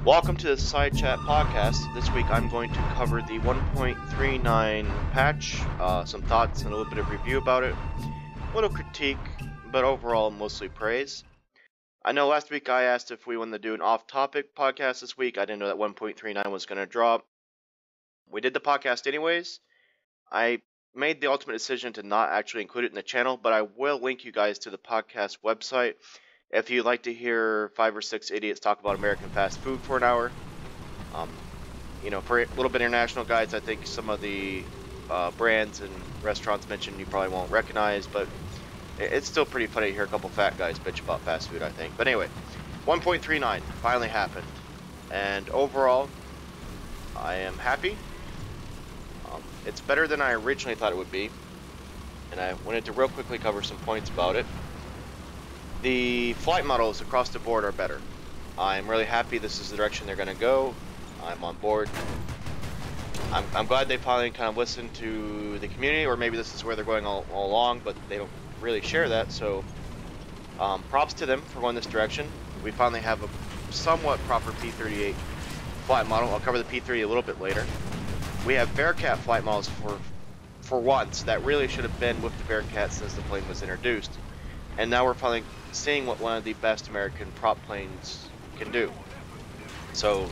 Welcome to the Side Chat Podcast. This week I'm going to cover the 1.39 patch, some thoughts and a little bit of review about it, a little critique, but overall mostly praise. I know last week I asked if we wanted to do an off-topic podcast this week. I didn't know that 1.39 was going to drop. We did the podcast anyways. I made the ultimate decision to not actually include it in the channel, but I will link you guys to the podcast website if you'd like to hear 5 or 6 idiots talk about American fast food for an hour. For a little bit of international guides, I think some of the brands and restaurants mentioned you probably won't recognize, but it's still pretty funny to hear a couple fat guys bitch about fast food, I think. But anyway, 1.39 finally happened, and overall, I am happy. It's better than I originally thought it would be, and I wanted to real quickly cover some points about it. The flight models across the board are better. I'm really happy this is the direction they're going to go. I'm on board. I'm glad they finally kind of listened to the community, or maybe this is where they're going all along, but they don't really share that, so props to them for going this direction. We finally have a somewhat proper P-38 flight model. I'll cover the P-30 a little bit later. We have Bearcat flight models for once that really should have been with the Bearcat since the plane was introduced. And now we're finally seeing what one of the best American prop planes can do. So,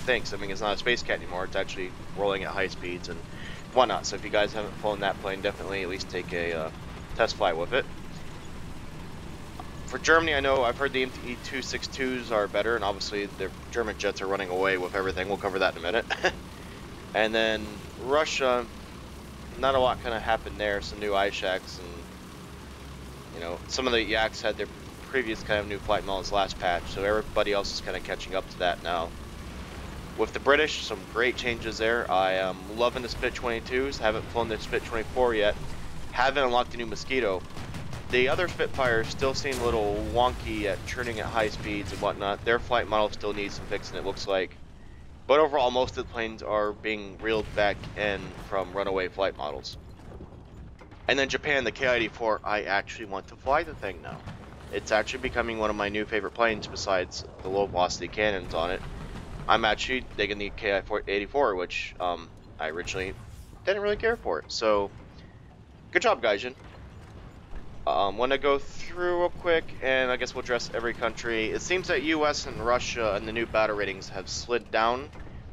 thanks. I mean, it's not a Space Cat anymore. It's actually rolling at high speeds and whatnot. So if you guys haven't flown that plane, definitely at least take a test flight with it. For Germany, I know I've heard the MTE-262s are better, and obviously the German jets are running away with everything. We'll cover that in a minute. And then Russia, not a lot kind of happened there. Some new iShacks and some of the Yaks had their previous kind of new flight models last patch, so everybody else is kind of catching up to that now. With the British, some great changes there. I am loving the Spit 22s. Haven't flown the Spit 24 yet. Haven't unlocked the new Mosquito. The other Spitfires still seem a little wonky at churning at high speeds and whatnot. Their flight model still needs some fixing, it looks like. But overall, most of the planes are being reeled back in from runaway flight models. And then Japan, the Ki-84, I actually want to fly the thing now. It's actually becoming one of my new favorite planes besides the low velocity cannons on it. I'm actually digging the Ki-84, which I originally didn't really care for. So, good job, Gaijin. Want to go through real quick, and I guess we'll address every country. It seems that US and Russia and the new battle ratings have slid down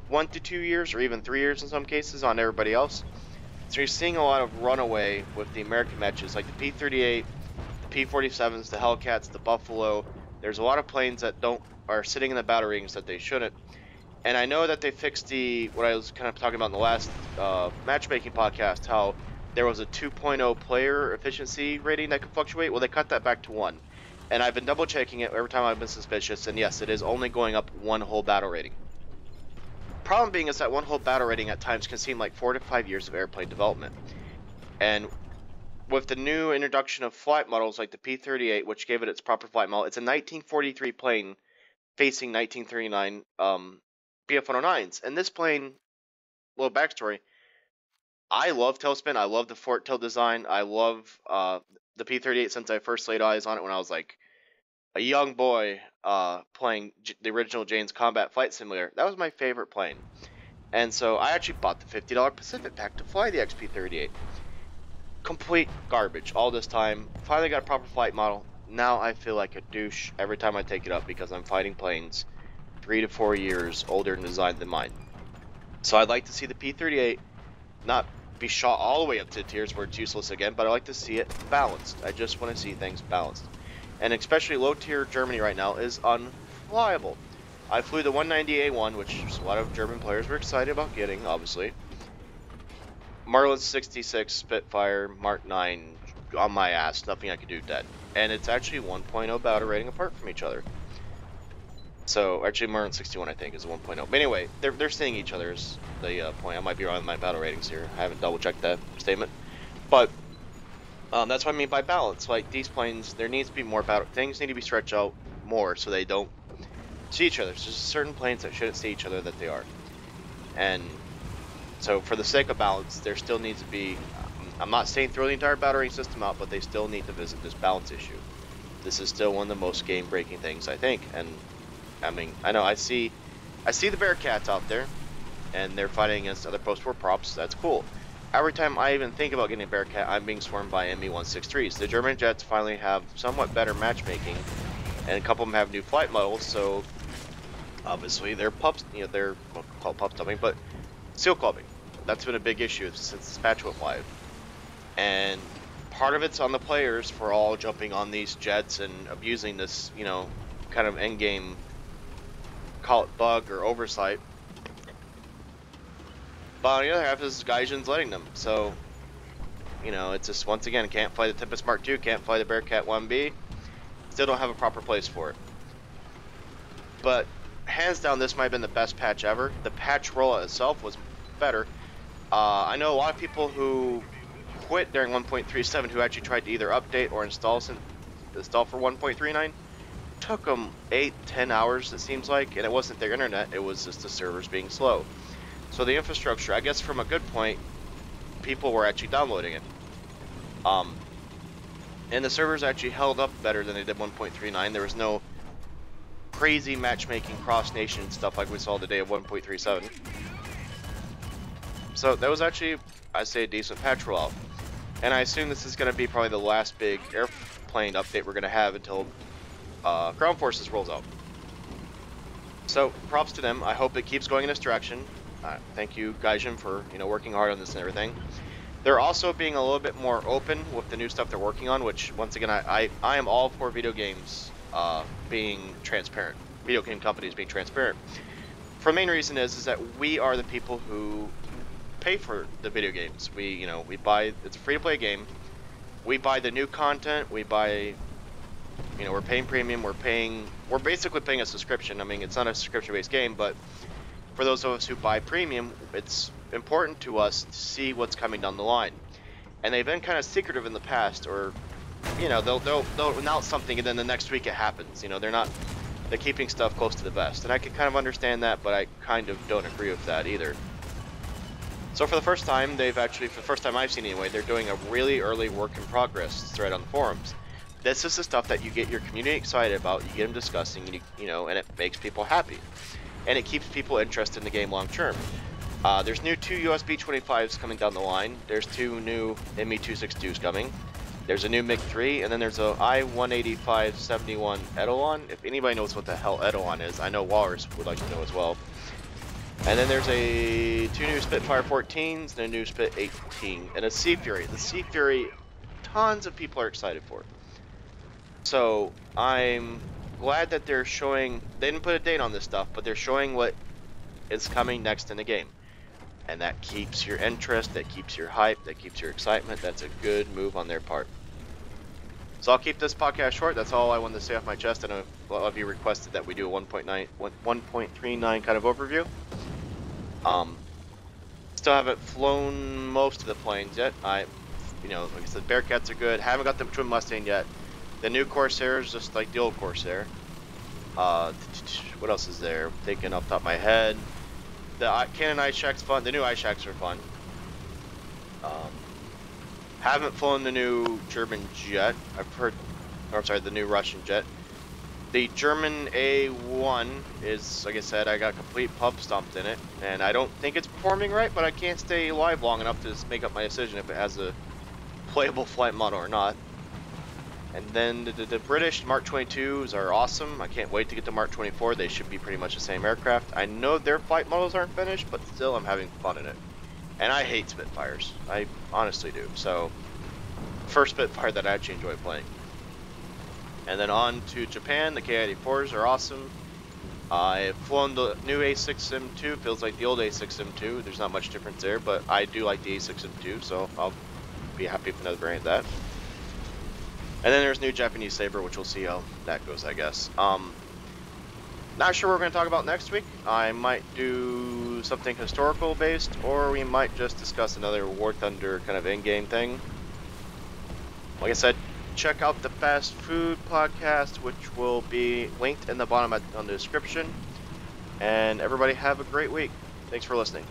1 to 2 years, or even 3 years in some cases, on everybody else. So you're seeing a lot of runaway with the American matches, like the P-38, the P-47s, the Hellcats, the Buffalo. There's a lot of planes that are sitting in the battle ratings that they shouldn't. And I know that they fixed what I was kind of talking about in the last matchmaking podcast, how there was a 2.0 player efficiency rating that could fluctuate. Well, they cut that back to 1. And I've been double checking it every time I've been suspicious, and yes, it is only going up 1 whole battle rating. Problem being is that 1 whole battle rating at times can seem like 4 to 5 years of airplane development. And with the new introduction of flight models like the P-38, which gave it its proper flight model, it's a 1943 plane facing 1939 BF-109s. And this plane, little backstory, I love tailspin. I love the fort tail design. I love the P-38 since I first laid eyes on it when I was like a young boy playing the original Jane's Combat Flight Simulator. That was my favorite plane. And so I actually bought the $50 Pacific Pack to fly the XP-38. Complete garbage all this time. Finally got a proper flight model. Now I feel like a douche every time I take it up because I'm fighting planes 3 to 4 years older in design than mine. So I'd like to see the P-38 not be shot all the way up to the tiers where it's useless again, but I like to see it balanced. I just want to see things balanced. And especially low-tier Germany right now is unflyable. I flew the 190A1, which a lot of German players were excited about getting, obviously. Merlin 66, Spitfire, Mark 9, on my ass, nothing I could do, dead. And it's actually 1.0 battle rating apart from each other. So, actually Merlin 61 I think is 1.0. But anyway, they're seeing each other is the point. I might be wrong with my battle ratings here. I haven't double-checked that statement. But that's what I mean by balance. Like, these planes, there needs to be more battle. Things need to be stretched out more so they don't see each other. There's just certain planes that shouldn't see each other that they are. And so, for the sake of balance, there still needs to be. I'm not saying throw the entire battle rating system out, but they still need to visit this balance issue. This is still one of the most game-breaking things, I think. And I mean, I know I see the Bearcats out there, and they're fighting against other post-war props. That's cool. Every time I even think about getting a Bearcat, I'm being swarmed by ME-163s. The German jets finally have somewhat better matchmaking, and a couple of them have new flight models, so obviously they're pups, you know, they're called pup stumping, but seal clubbing. That's been a big issue since this patch went live. And part of it's on the players for all jumping on these jets and abusing this, you know, kind of endgame, call it bug or oversight. But on the other half is Gaijin's letting them. So, you know, it's just, once again, can't fly the Tempest Mark II, can't fly the Bearcat 1B. Still don't have a proper place for it. But hands down, this might have been the best patch ever. The patch rollout itself was better. I know a lot of people who quit during 1.37 who actually tried to either update or install for 1.39. Took them 8-10 hours, it seems like, and it wasn't their internet, it was just the servers being slow. So the infrastructure, I guess from a good point, people were actually downloading it. And the servers actually held up better than they did 1.39. There was no crazy matchmaking cross-nation stuff like we saw the day of 1.37. So that was actually, I'd say, a decent patch rollout. And I assume this is going to be probably the last big airplane update we're going to have until Ground Forces rolls out. So props to them. I hope it keeps going in this direction. Thank you, Gaijin, for working hard on this and everything. They're also being a little bit more open with the new stuff they're working on, which once again I am all for video games being transparent. Video game companies being transparent. For the main reason is that we are the people who pay for the video games. We buy, it's a free-to-play game. We buy the new content. We buy, we're paying premium. We're basically paying a subscription. I mean, it's not a subscription-based game, but for those of us who buy premium, it's important to us to see what's coming down the line. And they've been kind of secretive in the past, or they'll announce something and then the next week it happens. They're keeping stuff close to the vest, and I can kind of understand that, but I kind of don't agree with that either. So for the first time, for the first time I've seen anyway, they're doing a really early work in progress thread on the forums. This is the stuff that you get your community excited about, you get them discussing, and and it makes people happy. And it keeps people interested in the game long term. There's two USB 25s coming down the line. There's two new ME-262s coming. There's a new MiG-3, and then there's a I-185-71 Eidolon. If anybody knows what the hell Eidolon is, I know Walrus would like to know as well. And then there's two new Spitfire 14s and a new Spit 18 and a Sea Fury. The Sea Fury, tons of people are excited for it. So I'm glad that they're showing, they didn't put a date on this stuff, but they're showing what is coming next in the game. And that keeps your interest, that keeps your hype, that keeps your excitement. That's a good move on their part. So I'll keep this podcast short. That's all I wanted to say off my chest. I know a lot of you requested that we do a 1.39 kind of overview. Still haven't flown most of the planes yet. Like I said, Bearcats are good. Haven't got the Twin Mustang yet. The new Corsair is just like the old Corsair. What else is there? I'm thinking off the top of my head. The Canon iShack's fun. The new iShacks are fun. Haven't flown the new German jet. I've heard, or I'm sorry, the new Russian jet. The German A1 is, like I said, I got complete pub stomped in it, and I don't think it's performing right, but I can't stay alive long enough to make up my decision if it has a playable flight model or not. And then the British Mark 22s are awesome. I can't wait to get to Mark 24. They should be pretty much the same aircraft. I know their flight models aren't finished, but still I'm having fun in it. And I hate Spitfires. I honestly do. So, first Spitfire that I actually enjoy playing. And then on to Japan. The Ki-84s are awesome. I've flown the new A6M2. Feels like the old A6M2. There's not much difference there, but I do like the A6M2, so I'll be happy with another variant of that. And then there's new Japanese Sabre, which we'll see how that goes, I guess. Not sure what we're going to talk about next week. I might do something historical based, or we might just discuss another War Thunder kind of in-game thing. Like I said, check out the Fast Food podcast, which will be linked in the bottom on the description. And everybody have a great week. Thanks for listening.